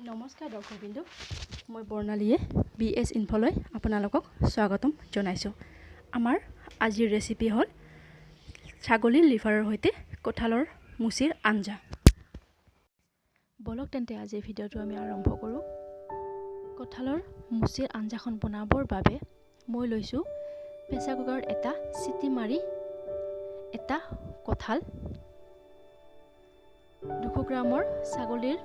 নমস্কাৰ দৰ্শকবৃন্দ, মই বৰ্ণালীয়ে BS ইনফলৈ আপোনালোকক স্বাগতম জনাইছোঁ। আমাৰ আজিৰ ৰেচিপি হ'ল ছাগলীৰ লিভাৰৰ সৈতে কঁঠালৰ মুচিৰ আঞ্জা। বলক তেন্তে আজিৰ ভিডিঅ'টো আমি আৰম্ভ কৰোঁ। কঁঠালৰ মুচিৰ আঞ্জাখন বনাবৰ বাবে মই লৈছোঁ প্ৰেছাৰ কুকাৰত এটা চিটি মাৰি এটা কঁঠাল, 200 গ্ৰামৰ ছাগলীৰ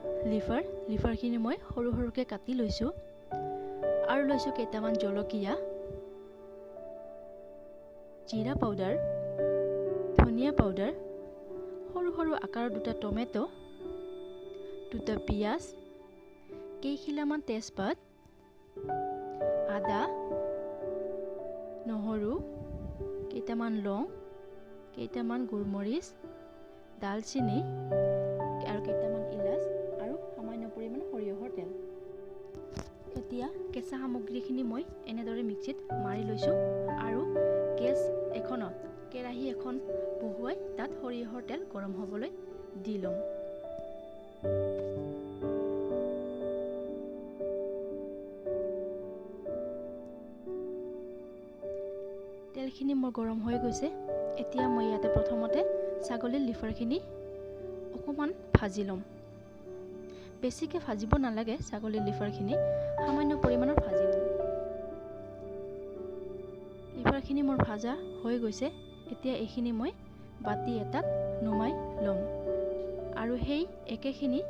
লিভাৰখিনি মই সৰু সৰুকৈ কাটি লৈছোঁ আৰু লৈছোঁ কেইটামান জলকীয়া, জিৰা পাউডাৰ, ধনিয়া পাউডাৰ, সৰু সৰু আকাৰৰ দুটা টমেটো, দুটা পিঁয়াজ, কেইখিলামান তেজপাত, আদা, নহৰু, কেইটামান লং, কেইটামান গোলমৰিচ, দালচিনি আৰু কেইটামান ইলাচ আৰু সামান্য পৰিমাণৰ সৰিয়হৰ তেল। এতিয়া কেঁচা সামগ্ৰীখিনি মই এনেদৰে মিক্সিত মাৰি লৈছোঁ আৰু গেছ এখনত কেৰাহী এখন বহুৱাই তাত সৰিয়হৰ তেল গৰম হ'বলৈ দি ল'ম। তেলখিনি মোৰ গৰম হৈ গৈছে। এতিয়া মই ইয়াতে প্ৰথমতে ছাগলীৰ লিভাৰখিনি অকণমান ভাজি ল'ম। বেছিকৈ ভাজিব নালাগে, ছাগলীৰ লিভাৰখিনি সামান্য পৰিমাণৰ ভাজি ল'ম। লিভাৰখিনি মোৰ ভাজা হৈ গৈছে। এতিয়া এইখিনি মই বাতি এটাত নুমাই ল'ম আৰু সেই একেখিনি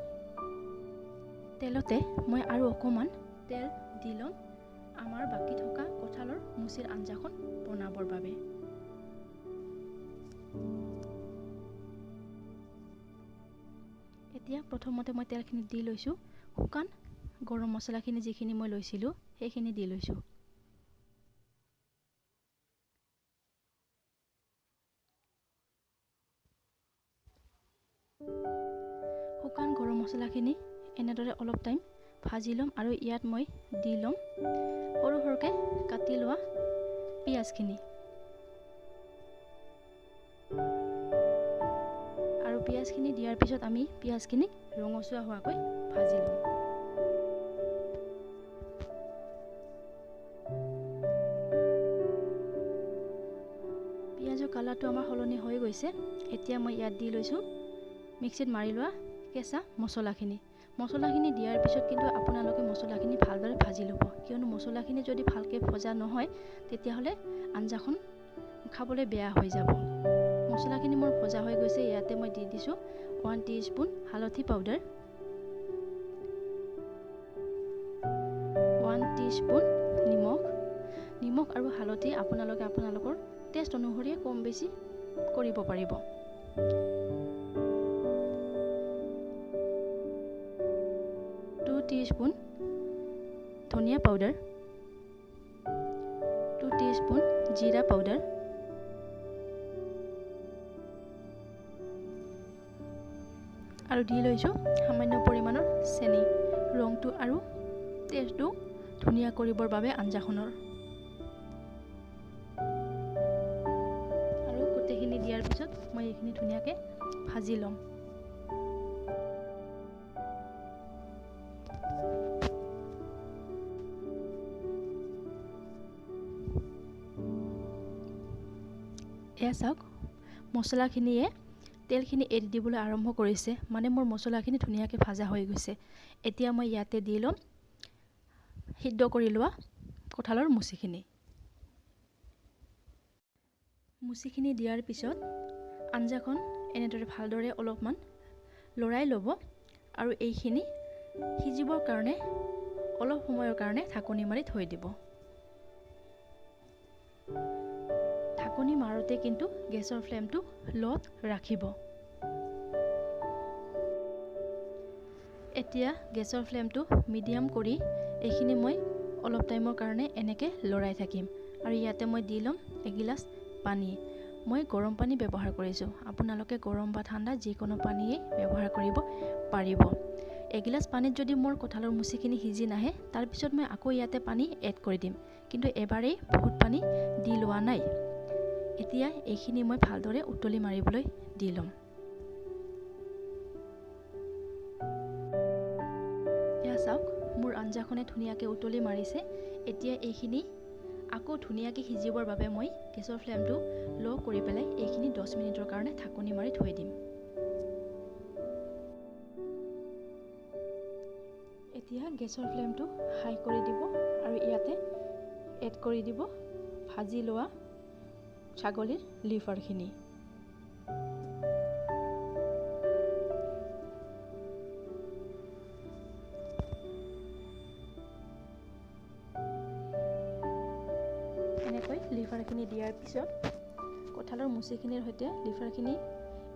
তেলতে মই আৰু অকণমান তেল দি ল'ম আমাৰ বাকী থকা কঁঠালৰ মুচিৰ আঞ্জাখন বনাবৰ বাবে। এতিয়া প্ৰথমতে মই তেলখিনি দি লৈছোঁ। শুকান গৰম মছলাখিনি যিখিনি মই লৈছিলোঁ সেইখিনি দি লৈছোঁ। শুকান গৰম মছলাখিনি এনেদৰে অলপ টাইম ভাজি ল'ম আৰু ইয়াত মই দি ল'ম সৰু সৰুকৈ কাটি লোৱা পিঁয়াজখিনি। আৰু পিঁয়াজখিনি দিয়াৰ পিছত আমি পিঁয়াজখিনি ৰঙচুৱা হোৱাকৈ ভাজি ল'ম। পিঁয়াজৰ কালাৰটো আমাৰ সলনি হৈ গৈছে। এতিয়া মই ইয়াত দি লৈছোঁ মিক্সিত মাৰি লোৱা কেঁচা মছলাখিনি দিয়াৰ পিছত কিন্তু আপোনালোকে মছলাখিনি ভালদৰে ভাজি ল'ব, কিয়নো মছলাখিনি যদি ভালকৈ ভজা নহয় তেতিয়াহ'লে আঞ্জাখন খাবলৈ বেয়া হৈ যাব। মছলাখিনি মোৰ ভজা হৈ গৈছে। ইয়াতে মই দি দিছোঁ 1 টিস্পুন হালধি পাউডাৰ, 1 টিস্পুন নিমখ আৰু হালধি আপোনালোকে আপোনালোকৰ টেষ্ট অনুসৰি কম বেছি কৰিব পাৰিব। টিস্পুন ধনিয়া পাউডাৰ, 2 টিস্পুন জিৰা পাউডাৰ, আৰু দি লৈছোঁ সামান্য পৰিমাণৰ চেনি, ৰংটো আৰু টেষ্টটো ধুনীয়া কৰিবৰ বাবে আঞ্জাখনৰ। আৰু গোটেইখিনি দিয়াৰ পিছত মই এইখিনি ধুনীয়াকৈ ভাজি ল'ম। এয়া চাওক, মছলাখিনিয়ে তেলখিনি এৰি দিবলৈ আৰম্ভ কৰিছে, মানে মোৰ মছলাখিনি ধুনীয়াকৈ ভাজা হৈ গৈছে। এতিয়া মই ইয়াতে দি ল'ম সিদ্ধ কৰি লোৱা কঁঠালৰ মুচিখিনি দিয়াৰ পিছত আঞ্জাখন এনেদৰে ভালদৰে অলপমান লৰাই ল'ব আৰু এইখিনি সিজিবৰ কাৰণে অলপ সময়ৰ কাৰণে ঢাকনি মাৰি থৈ দিব। ঢাকনি মাৰোঁতে কিন্তু গেছৰ ফ্লেমটো ল'ত ৰাখিব। এতিয়া গেছৰ ফ্লেমটো মিডিয়াম কৰি এইখিনি মই অলপ টাইমৰ কাৰণে এনেকৈ লৰাই থাকিম আৰু ইয়াতে মই দি ল'ম এগিলাচ পানী। মই গৰম পানী ব্যৱহাৰ কৰিছোঁ, আপোনালোকে গৰম বা ঠাণ্ডা যিকোনো পানীয়েই ব্যৱহাৰ কৰিব পাৰিব। এগিলাচ পানীত যদি মোৰ কঁঠালৰ মুচিখিনি সিজি নাহে তাৰপিছত মই আকৌ ইয়াতে পানী এড কৰি দিম, কিন্তু এবাৰেই বহুত পানী দি লোৱা নাই। এতিয়া এইখিনি মই ভালদৰে উতলি মাৰিবলৈ দি ল'ম। এয়া চাওক মোৰ আঞ্জাখনে ধুনীয়াকৈ উতলি মাৰিছে। এতিয়া এইখিনি আকৌ ধুনীয়াকৈ সিজিবৰ বাবে মই গেছৰ ফ্লেমটো ল' কৰি পেলাই এইখিনি 10 মিনিটৰ কাৰণে ঢাকনি মাৰি থৈ দিম। এতিয়া গেছৰ ফ্লেমটো হাই কৰি দিব আৰু ইয়াতে এড কৰি দিব ভাজি লোৱা ছাগলীৰ লিভাৰখিনি। এনেকৈ লিভাৰখিনি দিয়াৰ পিছত কঁঠালৰ মুচিখিনিৰ সৈতে লিভাৰখিনি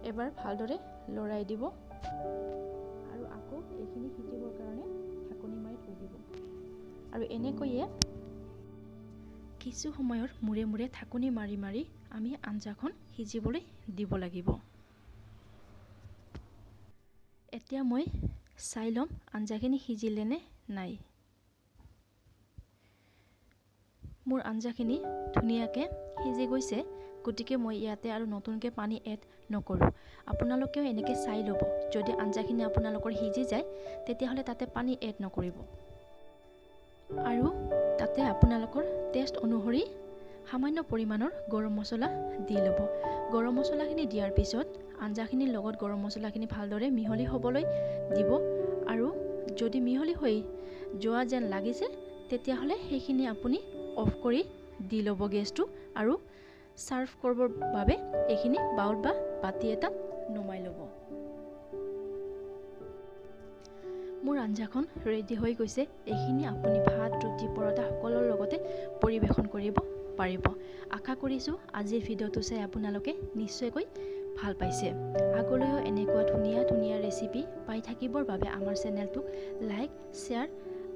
এবাৰ ভালদৰে লৰাই দিব আৰু আকৌ এইখিনি সিজিবৰ কাৰণে ঢাকনি মাৰি থৈ দিব। আৰু এনেকৈয়ে কিছু সময়ৰ মূৰে মূৰে ঢাকনি মাৰি মাৰি আমি আঞ্জাখন সিজিবলৈ দিব লাগিব। এতিয়া মই চাই ল'ম আঞ্জাখিনি সিজিলে নে নাই। মোৰ আঞ্জাখিনি ধুনীয়াকৈ সিজি গৈছে, গতিকে মই ইয়াতে আৰু নতুনকৈ পানী এড নকৰোঁ। আপোনালোকেও এনেকৈ চাই ল'ব, যদি আঞ্জাখিনি আপোনালোকৰ সিজি যায় তেতিয়াহ'লে তাতে পানী এড নকৰিব। আৰু তাতে আপোনালোকৰ টেষ্ট অনুসৰি সামান্য পৰিমাণৰ গৰম মছলা দি ল'ব। গৰম মছলাখিনি দিয়াৰ পিছত আঞ্জাখিনিৰ লগত গৰম মছলাখিনি ভালদৰে মিহলি হ'বলৈ দিব আৰু যদি মিহলি হৈ যোৱা যেন লাগিছে তেতিয়াহ'লে সেইখিনি আপুনি অফ কৰি দি ল'ব গেছটো আৰু ছাৰ্ভ কৰিবৰ বাবে এইখিনি বাউল বা বাতি এটাত নমাই ল'ব। মোৰ আঞ্জাখন ৰেডি হৈ গৈছে। এইখিনি আপুনি ভাত, ৰুটি, পৰঠা সকলোৰ লগতে পৰিৱেশন কৰিব পাৰিব। আশা কৰিছোঁ আজিৰ ভিডিঅ'টো চাই আপোনালোকে নিশ্চয়কৈ ভাল পাইছে। আগলৈও এনেকুৱা ধুনীয়া ধুনীয়া ৰেচিপি পাই থাকিবৰ বাবে আমাৰ চেনেলটোক লাইক, শ্বেয়াৰ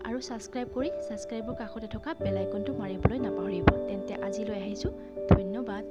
আৰু ছাবস্ক্ৰাইব কৰি ছাবস্ক্ৰাইবৰ কাষতে থকা বেল আইকনটো মাৰিবলৈ নাপাহৰিব। তেন্তে আজিলৈ আহিছোঁ, ধন্যবাদ।